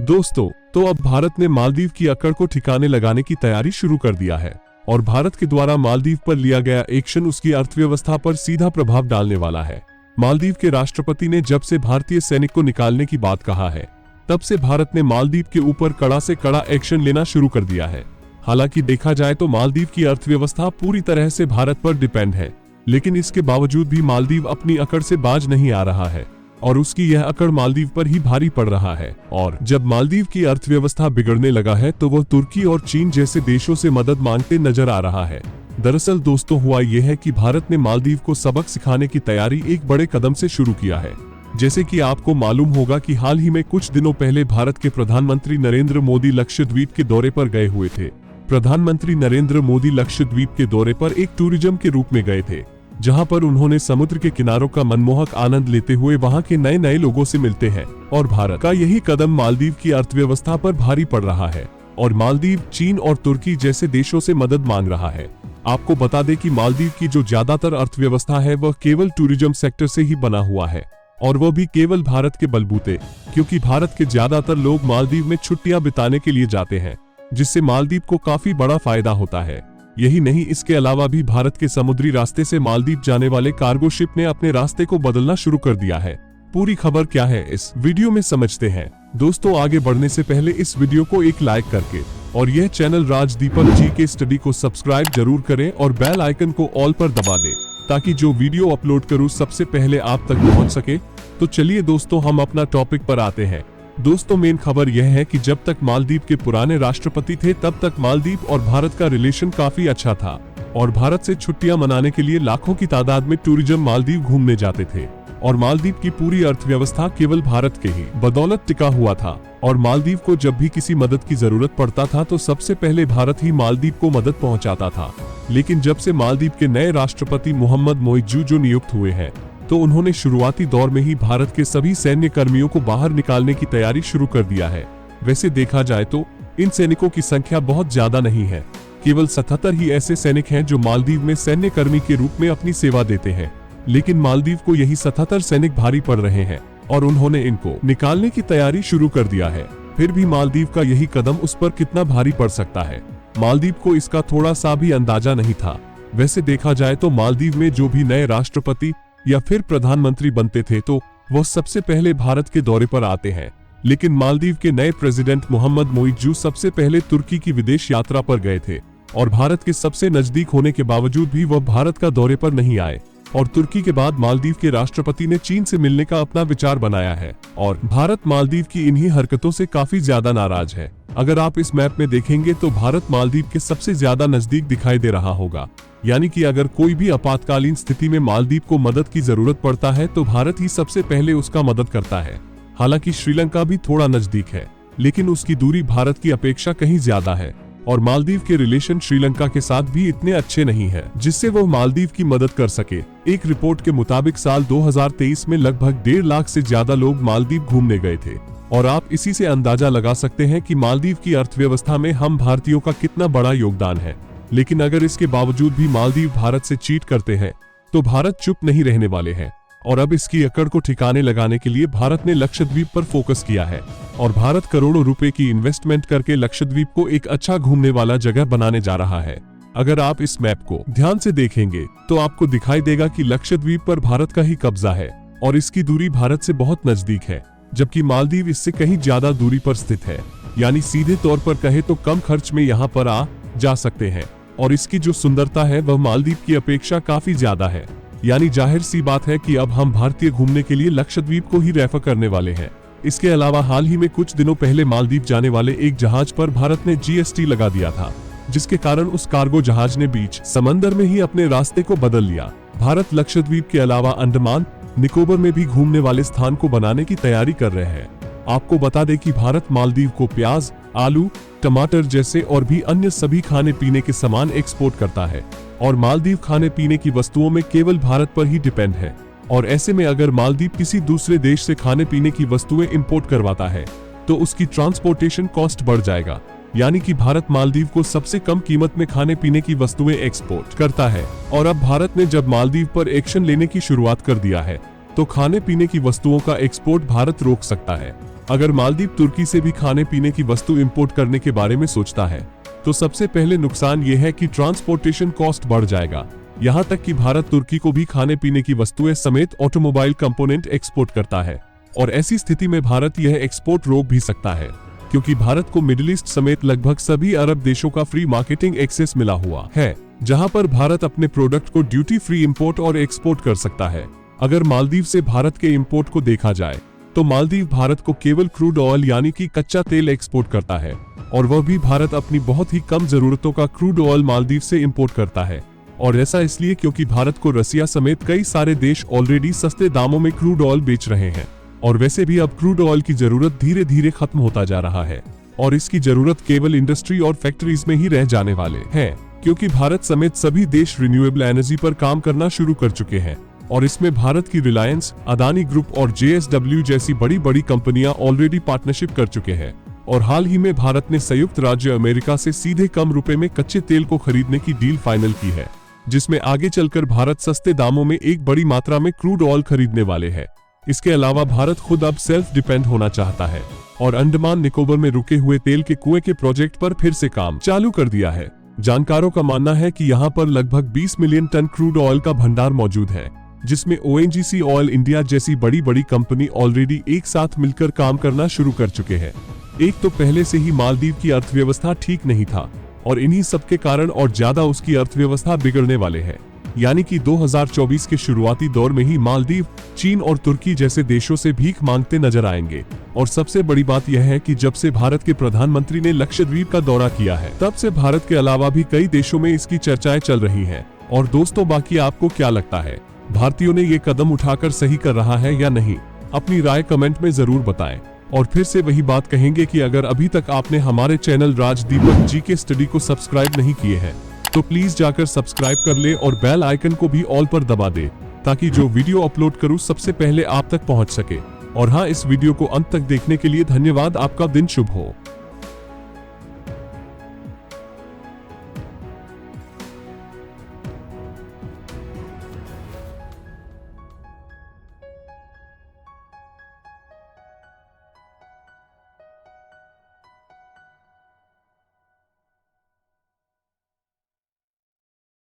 दोस्तों, तो अब भारत ने मालदीव की अकड़ को ठिकाने लगाने की तैयारी शुरू कर दिया है और भारत के द्वारा मालदीव पर लिया गया एक्शन उसकी अर्थव्यवस्था पर सीधा प्रभाव डालने वाला है। मालदीव के राष्ट्रपति ने जब से भारतीय सैनिक को निकालने की बात कहा है, तब से भारत ने मालदीव के ऊपर कड़ा से कड़ा एक्शन लेना शुरू कर दिया है। हालांकि देखा जाए तो मालदीव की अर्थव्यवस्था पूरी तरह से भारत पर डिपेंड है, लेकिन इसके बावजूद भी मालदीव अपनी अकड़ से बाज नहीं आ रहा है और उसकी यह अकड़ मालदीव पर ही भारी पड़ रहा है। और जब मालदीव की अर्थव्यवस्था बिगड़ने लगा है तो वह तुर्की और चीन जैसे देशों से मदद मांगते नजर आ रहा है। दरअसल दोस्तों, हुआ यह है कि भारत ने मालदीव को सबक सिखाने की तैयारी एक बड़े कदम से शुरू किया है। जैसे कि आपको मालूम होगा कि हाल ही में कुछ दिनों पहले भारत के प्रधानमंत्री नरेंद्र मोदी लक्षद्वीप के दौरे पर गए हुए थे। प्रधानमंत्री नरेंद्र मोदी लक्षद्वीप के दौरे पर एक टूरिज्म के रूप में गए थे, जहां पर उन्होंने समुद्र के किनारों का मनमोहक आनंद लेते हुए वहां के नए नए लोगों से मिलते हैं। और भारत का यही कदम मालदीव की अर्थव्यवस्था पर भारी पड़ रहा है और मालदीव चीन और तुर्की जैसे देशों से मदद मांग रहा है। आपको बता दें कि मालदीव की जो ज्यादातर अर्थव्यवस्था है वह केवल टूरिज्म सेक्टर से ही बना हुआ है, और वह भी केवल भारत के बलबूते, क्योंकि भारत के ज्यादातर लोग मालदीव में छुट्टियां बिताने के लिए जाते हैं, जिससे मालदीव को काफी बड़ा फायदा होता है। यही नहीं, इसके अलावा भी भारत के समुद्री रास्ते से मालदीव जाने वाले कार्गो शिप ने अपने रास्ते को बदलना शुरू कर दिया है। पूरी खबर क्या है इस वीडियो में समझते हैं। दोस्तों, आगे बढ़ने से पहले इस वीडियो को एक लाइक करके और यह चैनल राजदीपक जी के स्टडी को सब्सक्राइब जरूर करें और बेल आइकन को ऑल पर दबा दें, ताकि जो वीडियो अपलोड करूं सबसे पहले आप तक पहुंच सके। तो चलिए दोस्तों, हम अपना टॉपिक पर आते हैं। दोस्तों, मेन खबर यह है कि जब तक मालदीव के पुराने राष्ट्रपति थे तब तक मालदीव और भारत का रिलेशन काफी अच्छा था और भारत से छुट्टियां मनाने के लिए लाखों की तादाद में टूरिज्म मालदीव घूमने जाते थे और मालदीव की पूरी अर्थव्यवस्था केवल भारत के ही बदौलत टिका हुआ था। और मालदीव को जब भी किसी मदद की जरूरत पड़ता था तो सबसे पहले भारत ही मालदीव को मदद पहुंचाता था। लेकिन जब से मालदीव के नए राष्ट्रपति मोहम्मद मोइज्जू जो नियुक्त हुए हैं, तो उन्होंने शुरुआती दौर में ही भारत के सभी सैन्य कर्मियों को बाहर निकालने की तैयारी शुरू कर दिया है। वैसे देखा जाए तो इन सैनिकों की संख्या बहुत ज्यादा नहीं है, केवल 77 ही ऐसे सैनिक हैं जो मालदीव में सैन्य कर्मी के रूप में अपनी सेवा देते हैं। लेकिन मालदीव को यही 77 सैनिक भारी पड़ रहे हैं और उन्होंने इनको निकालने की तैयारी शुरू कर दिया है। फिर भी मालदीव का यही कदम उस पर कितना भारी पड़ सकता है, मालदीव को इसका थोड़ा सा भी अंदाजा नहीं था। वैसे देखा जाए तो मालदीव में जो भी नए राष्ट्रपति या फिर प्रधानमंत्री बनते थे तो वो सबसे पहले भारत के दौरे पर आते हैं। लेकिन मालदीव के नए प्रेसिडेंट मोहम्मद मोइज्जू सबसे पहले तुर्की की विदेश यात्रा पर गए थे और भारत के सबसे नजदीक होने के बावजूद भी वह भारत का दौरे पर नहीं आए। और तुर्की के बाद मालदीव के राष्ट्रपति ने चीन से मिलने का अपना विचार बनाया है और भारत मालदीव की इन्हीं हरकतों से काफी ज्यादा नाराज है। अगर आप इस मैप में देखेंगे तो भारत मालदीव के सबसे ज्यादा नजदीक दिखाई दे रहा होगा, यानी कि अगर कोई भी आपातकालीन स्थिति में मालदीव को मदद की जरूरत पड़ता है तो भारत ही सबसे पहले उसका मदद करता है। हालांकि श्रीलंका भी थोड़ा नजदीक है, लेकिन उसकी दूरी भारत की अपेक्षा कहीं ज्यादा है और मालदीव के रिलेशन श्रीलंका के साथ भी इतने अच्छे नहीं है जिससे वो मालदीव की मदद कर सके। एक रिपोर्ट के मुताबिक साल 2023 में लगभग 1.5 लाख से ज्यादा लोग मालदीव घूमने गए थे और आप इसी से अंदाजा लगा सकते हैं कि मालदीव की अर्थव्यवस्था में हम भारतीयों का कितना बड़ा योगदान है। लेकिन अगर इसके बावजूद भी मालदीव भारत से चीट करते हैं तो भारत चुप नहीं रहने वाले हैं और अब इसकी अकड़ को ठिकाने लगाने के लिए भारत ने लक्षद्वीप पर फोकस किया है और भारत करोड़ों रुपए की इन्वेस्टमेंट करके लक्षद्वीप को एक अच्छा घूमने वाला जगह बनाने जा रहा है। अगर आप इस मैप को ध्यान से देखेंगे तो आपको दिखाई देगा कि लक्षद्वीप पर भारत का ही कब्जा है और इसकी दूरी भारत से बहुत नजदीक है, जबकि मालदीव इससे कहीं ज्यादा दूरी पर स्थित है। यानी सीधे तौर पर कहे तो कम खर्च में यहाँ पर आ जा सकते हैं और इसकी जो सुंदरता है वह मालदीव की अपेक्षा काफी ज्यादा है। यानी जाहिर सी बात है कि अब हम भारतीय घूमने के लिए लक्षद्वीप को ही रेफर करने वाले हैं। इसके अलावा हाल ही में कुछ दिनों पहले मालदीव जाने वाले एक जहाज पर भारत ने जीएसटी लगा दिया था, जिसके कारण उस कार्गो जहाज ने बीच समंदर में ही अपने रास्ते को बदल लिया। भारत लक्षद्वीप के अलावा अंडमान निकोबार में भी घूमने वाले स्थान को बनाने की तैयारी कर रहे हैं। आपको बता दें कि भारत मालदीव को प्याज, आलू, टमाटर जैसे और भी अन्य सभी खाने पीने के सामान एक्सपोर्ट करता है और मालदीव खाने पीने की वस्तुओं में केवल भारत पर ही डिपेंड है। और ऐसे में अगर मालदीव किसी दूसरे देश से खाने पीने की वस्तुएं इंपोर्ट करवाता है तो उसकी ट्रांसपोर्टेशन कॉस्ट बढ़ जाएगा। यानी कि भारत मालदीव को सबसे कम कीमत में खाने पीने की वस्तुएं एक्सपोर्ट करता है और अब भारत ने जब मालदीव पर एक्शन लेने की शुरुआत कर दिया है तो खाने पीने की वस्तुओं का एक्सपोर्ट भारत रोक सकता है। अगर मालदीव तुर्की से भी खाने पीने की वस्तु इंपोर्ट करने के बारे में सोचता है तो सबसे पहले नुकसान यह है कि ट्रांसपोर्टेशन कॉस्ट बढ़ जाएगा। यहाँ तक कि भारत तुर्की को भी खाने पीने की वस्तुएं समेत ऑटोमोबाइल कंपोनेंट एक्सपोर्ट करता है और ऐसी स्थिति में भारत यह एक्सपोर्ट रोक भी सकता है, क्योंकि भारत को मिडिल ईस्ट समेत लगभग सभी अरब देशों का फ्री मार्केटिंग एक्सेस मिला हुआ है, जहां पर भारत अपने प्रोडक्ट को ड्यूटी फ्री इंपोर्ट और एक्सपोर्ट कर सकता है। अगर मालदीव से भारत के इंपोर्ट को देखा जाए तो मालदीव भारत को केवल क्रूड ऑयल यानी कि कच्चा तेल एक्सपोर्ट करता है, और वह भी भारत अपनी बहुत ही कम जरूरतों का क्रूड ऑयल मालदीव से इंपोर्ट करता है। और ऐसा इसलिए क्योंकि भारत को रसिया समेत कई सारे देश ऑलरेडी सस्ते दामों में क्रूड ऑयल बेच रहे हैं, और वैसे भी अब क्रूड ऑयल की जरूरत धीरे धीरे खत्म होता जा रहा है और इसकी जरूरत केवल इंडस्ट्री और फैक्ट्रीज में ही रह जाने वाले हैं, क्योंकि भारत समेत सभी देश रिन्यूएबल एनर्जी पर काम करना शुरू कर चुके हैं और इसमें भारत की रिलायंस, अदानी ग्रुप और JSW जैसी बड़ी बड़ी कंपनियां ऑलरेडी पार्टनरशिप कर चुके हैं। और हाल ही में भारत ने संयुक्त राज्य अमेरिका से सीधे कम रुपए में कच्चे तेल को खरीदने की डील फाइनल की है, जिसमें आगे चलकर भारत सस्ते दामों में एक बड़ी मात्रा में क्रूड ऑयल खरीदने वाले हैं। इसके अलावा भारत खुद अब सेल्फ डिपेंड होना चाहता है और अंडमान निकोबार में रुके हुए तेल के कुएं के प्रोजेक्ट पर फिर से काम चालू कर दिया है। जानकारों का मानना है कि यहाँ पर लगभग 20 मिलियन टन क्रूड ऑयल का भंडार मौजूद है, जिसमें ONGC ऑयल इंडिया जैसी बड़ी बड़ी कंपनी ऑलरेडी एक साथ मिलकर काम करना शुरू कर चुके हैं। एक तो पहले से ही मालदीव की अर्थव्यवस्था ठीक नहीं था और इन्हीं सबके कारण और ज्यादा उसकी अर्थव्यवस्था बिगड़ने वाले है, यानी कि 2024 के शुरुआती दौर में ही मालदीव चीन और तुर्की जैसे देशों से भीख मांगते नजर आएंगे। और सबसे बड़ी बात यह है कि जब से भारत के प्रधानमंत्री ने लक्षद्वीप का दौरा किया है, तब से भारत के अलावा भी कई देशों में इसकी चर्चाएं चल रही हैं। और दोस्तों, बाकी आपको क्या लगता है, भारतीयों ने ये कदम उठाकर सही कर रहा है या नहीं? अपनी राय कमेंट में जरूर बताएं। और फिर से वही बात कहेंगे कि अगर अभी तक आपने हमारे चैनल राजदीपक जी के स्टडी को सब्सक्राइब नहीं किए हैं तो प्लीज जाकर सब्सक्राइब कर ले और बेल आइकन को भी ऑल पर दबा दे, ताकि जो वीडियो अपलोड करूं सबसे पहले आप तक पहुंच सके। और हाँ, इस वीडियो को अंत तक देखने के लिए धन्यवाद। आपका दिन शुभ हो।